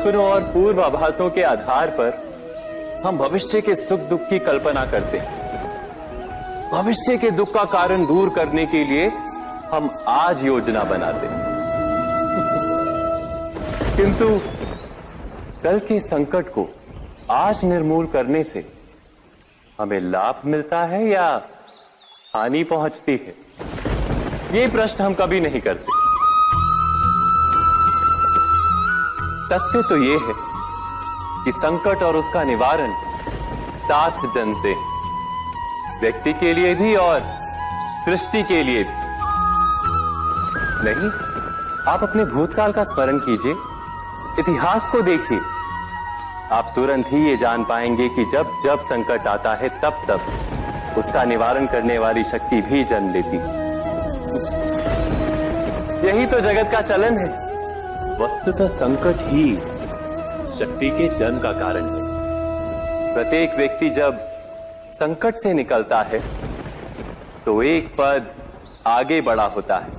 सपनों और पूर्वाभासों के आधार पर हम भविष्य के सुख दुख की कल्पना करते हैं। भविष्य के दुख का कारण दूर करने के लिए हम आज योजना बनाते हैं। किंतु कल के संकट को आज निर्मूल करने से हमें लाभ मिलता है या हानि पहुंचती है, ये प्रश्न हम कभी नहीं करते। सत्य तो ये है कि संकट और उसका निवारण साथ जन से, व्यक्ति के लिए भी और सृष्टि के लिए भी। नहीं, आप अपने भूतकाल का स्मरण कीजिए, इतिहास को देखिए। आप तुरंत ही ये जान पाएंगे कि जब जब संकट आता है तब तब उसका निवारण करने वाली शक्ति भी जन्म लेती है। यही तो जगत का चलन है। वस्तुतः संकट ही शक्ति के जन्म का कारण है। प्रत्येक व्यक्ति जब संकट से निकलता है तो एक पद आगे बढ़ा होता है,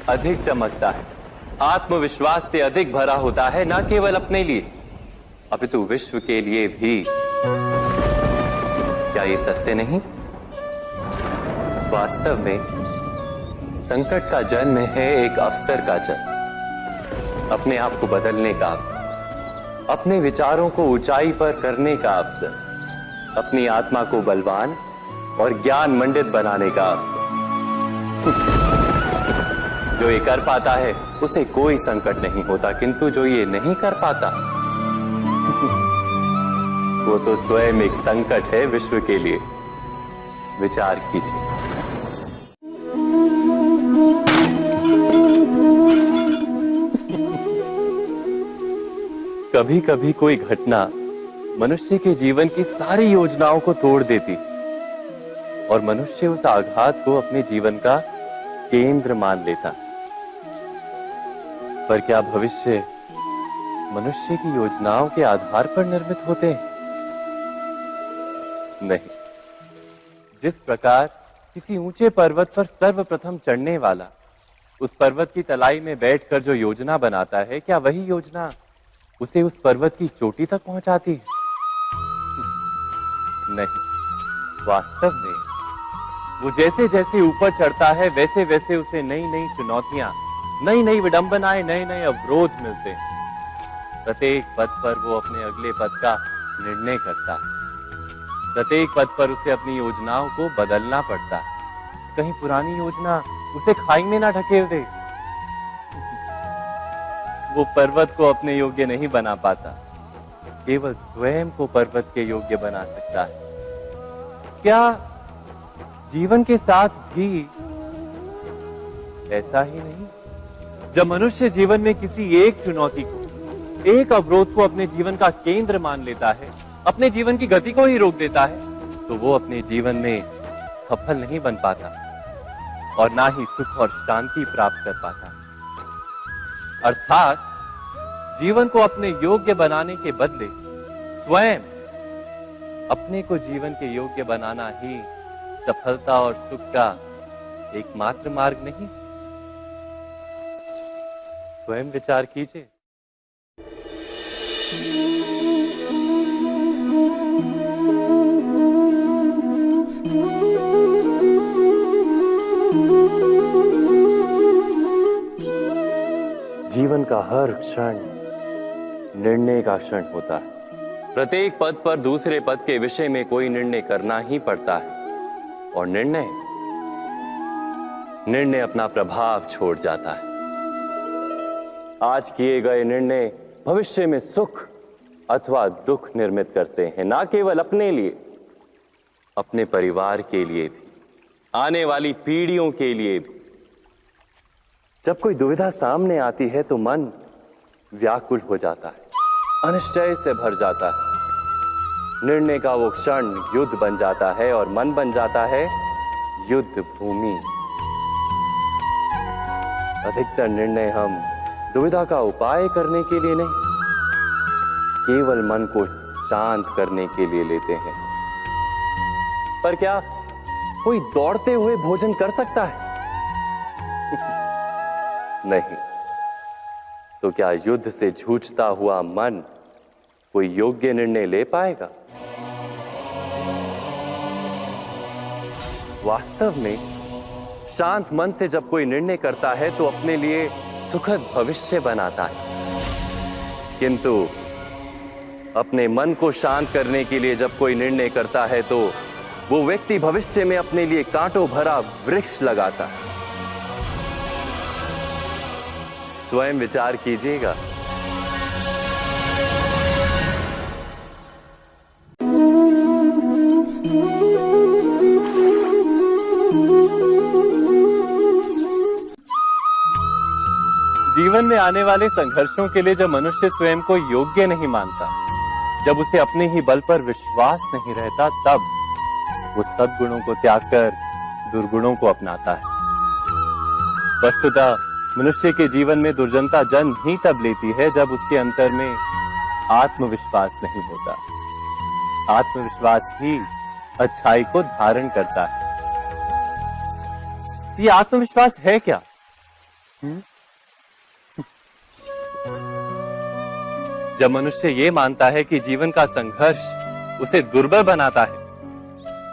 अधिक चमकता है, आत्मविश्वास से अधिक भरा होता है, न केवल अपने लिए अपितु विश्व के लिए भी। क्या ये सत्य नहीं? वास्तव में संकट का जन्म है एक अवसर का जन्म, अपने आप को बदलने का, अपने विचारों को ऊंचाई पर करने का अवसर, अपनी आत्मा को बलवान और ज्ञान मंडित बनाने का अवसर। जो ये कर पाता है उसे कोई संकट नहीं होता, किंतु जो ये नहीं कर पाता वो तो स्वयं एक संकट है विश्व के लिए। विचार कीजिए। कभी कभी कोई घटना मनुष्य के जीवन की सारी योजनाओं को तोड़ देती और मनुष्य उस आघात को अपने जीवन का केंद्र मान लेता। पर क्या भविष्य मनुष्य की योजनाओं के आधार पर निर्मित होते हैं? नहीं। जिस प्रकार किसी ऊंचे पर्वत पर सर्वप्रथम चढ़ने वाला उस पर्वत की तलाई में बैठकर जो योजना बनाता है, क्या वही योजना उसे उस पर्वत की चोटी तक पहुंचाती है? नहीं। वास्तव में वो जैसे जैसे ऊपर चढ़ता है वैसे वैसे उसे नई नई चुनौतियां, नई नई विडंबनाएं, नए नए अवरोध मिलते हैं। प्रत्येक पद पर वो अपने अगले पद का निर्णय करता है। प्रत्येक पद पर उसे अपनी योजनाओं को बदलना पड़ता है। कहीं पुरानी योजना उसे खाई में ना ढकेल दे। वो पर्वत को अपने योग्य नहीं बना पाता, केवल स्वयं को पर्वत के योग्य बना सकता है। क्या जीवन के साथ भी ऐसा ही नहीं? जब मनुष्य जीवन में किसी एक चुनौती को, एक अवरोध को अपने जीवन का केंद्र मान लेता है, अपने जीवन की गति को ही रोक देता है, तो वो अपने जीवन में सफल नहीं बन पाता और ना ही सुख और शांति प्राप्त कर पाता। अर्थात जीवन को अपने योग्य बनाने के बदले स्वयं अपने को जीवन के योग्य बनाना ही सफलता और सुख का एकमात्र मार्ग नहीं। स्वयं विचार कीजिए। जीवन का हर क्षण निर्णय का क्षण होता है। प्रत्येक पद पर दूसरे पद के विषय में कोई निर्णय करना ही पड़ता है और निर्णय अपना प्रभाव छोड़ जाता है। आज किए गए निर्णय भविष्य में सुख अथवा दुख निर्मित करते हैं, ना केवल अपने लिए, अपने परिवार के लिए भी, आने वाली पीढ़ियों के लिए भी। जब कोई दुविधा सामने आती है तो मन व्याकुल हो जाता है, अनिश्चय से भर जाता है। निर्णय का वो क्षण युद्ध बन जाता है और मन बन जाता है युद्ध भूमि। अधिकतर निर्णय हम दुविधा का उपाय करने के लिए नहीं, केवल मन को शांत करने के लिए लेते हैं। पर क्या कोई दौड़ते हुए भोजन कर सकता है? नहीं। तो क्या युद्ध से जूझता हुआ मन कोई योग्य निर्णय ले पाएगा? वास्तव में शांत मन से जब कोई निर्णय करता है तो अपने लिए सुखद भविष्य बनाता है, किंतु अपने मन को शांत करने के लिए जब कोई निर्णय करता है तो वो व्यक्ति भविष्य में अपने लिए कांटों भरा वृक्ष लगाता है। स्वयं विचार कीजिएगा। जीवन में आने वाले संघर्षों के लिए जब मनुष्य स्वयं को योग्य नहीं मानता, जब उसे अपने ही बल पर विश्वास नहीं रहता, तब वो सद्गुणों को त्याग कर दुर्गुणों को अपनाता है। वस्तुतः मनुष्य के जीवन में दुर्जनता जन्म ही तब लेती है जब उसके अंतर में आत्मविश्वास नहीं होता। आत्मविश्वास ही अच्छाई को धारण करता है। ये आत्मविश्वास है क्या? जब मनुष्य ये मानता है कि जीवन का संघर्ष उसे दुर्बल बनाता है,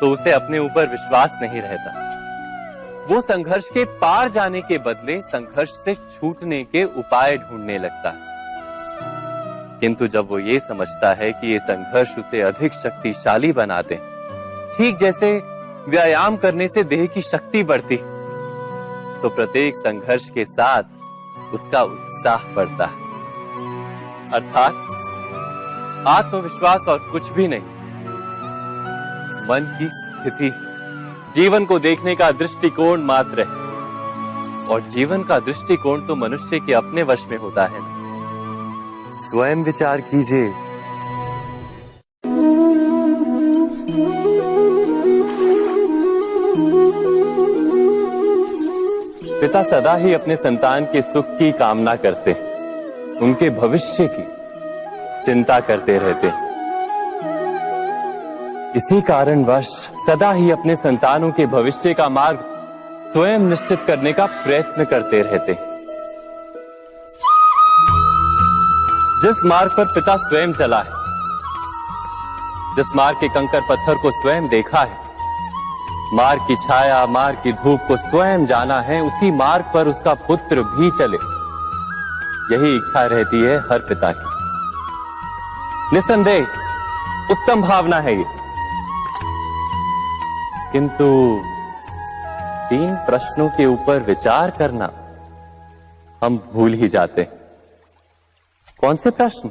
तो उसे अपने ऊपर विश्वास नहीं रहता। वो संघर्ष के पार जाने के बदले संघर्ष से छूटने के उपाय ढूंढने लगता है। किंतु जब वो ये समझता है कि ये संघर्ष उसे अधिक शक्तिशाली बनाते हैं, ठीक जैसे व्यायाम करने से देह की शक्ति बढ़ती, तो प्रत्येक संघर्ष के साथ उसका उत्साह बढ़ता है। अर्थात आत्मविश्वास और कुछ भी नहीं, मन की स्थिति, जीवन को देखने का दृष्टिकोण मात्र है। और जीवन का दृष्टिकोण तो मनुष्य के अपने वश में होता है। स्वयं विचार कीजिए। पिता सदा ही अपने संतान के सुख की कामना करते हैं, उनके भविष्य की चिंता करते रहते हैं। इसी कारणवश सदा ही अपने संतानों के भविष्य का मार्ग स्वयं निश्चित करने का प्रयत्न करते रहते हैं। जिस मार्ग पर पिता स्वयं चला है, जिस मार्ग के कंकर पत्थर को स्वयं देखा है, मार्ग की छाया, मार्ग की धूप को स्वयं जाना है, उसी मार्ग पर उसका पुत्र भी चले, यही इच्छा रहती है हर पिता की। निस्संदेह उत्तम भावना है ये। किंतु 3 प्रश्नों के ऊपर विचार करना हम भूल ही जाते हैं। कौन से प्रश्न?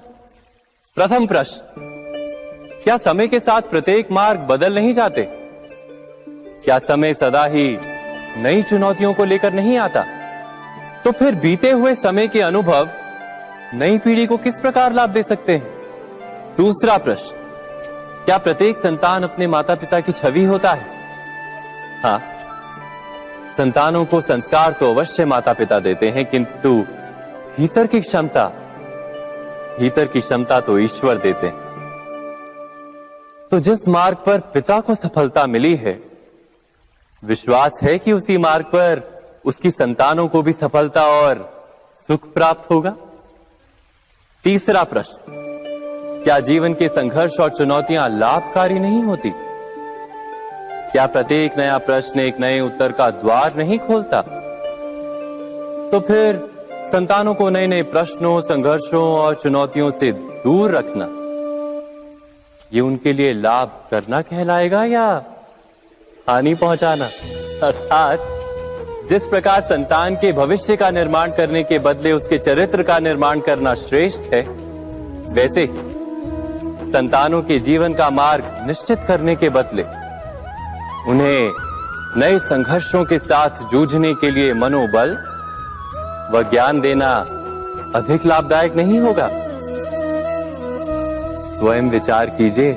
प्रथम प्रश्न, क्या समय के साथ प्रत्येक मार्ग बदल नहीं जाते? क्या समय सदा ही नई चुनौतियों को लेकर नहीं आता? तो फिर बीते हुए समय के अनुभव नई पीढ़ी को किस प्रकार लाभ दे सकते हैं? दूसरा प्रश्न, क्या प्रत्येक संतान अपने माता पिता की छवि होता है? हाँ, संतानों को संस्कार तो अवश्य माता पिता देते हैं, किंतु भीतर की क्षमता तो ईश्वर देते हैं। तो जिस मार्ग पर पिता को सफलता मिली है, विश्वास है कि उसी मार्ग पर उसकी संतानों को भी सफलता और सुख प्राप्त होगा। तीसरा प्रश्न, क्या जीवन के संघर्ष और चुनौतियां लाभकारी नहीं होती? क्या प्रत्येक नया प्रश्न एक नए उत्तर का द्वार नहीं खोलता? तो फिर संतानों को नए नए प्रश्नों, संघर्षों और चुनौतियों से दूर रखना, ये उनके लिए लाभ करना कहलाएगा या हानि पहुंचाना? अर्थात जिस प्रकार संतान के भविष्य का निर्माण करने के बदले उसके चरित्र का निर्माण करना श्रेष्ठ है, वैसे ही संतानों के जीवन का मार्ग निश्चित करने के बदले उन्हें नए संघर्षों के साथ जूझने के लिए मनोबल व ज्ञान देना अधिक लाभदायक नहीं होगा? स्वयं विचार कीजिए।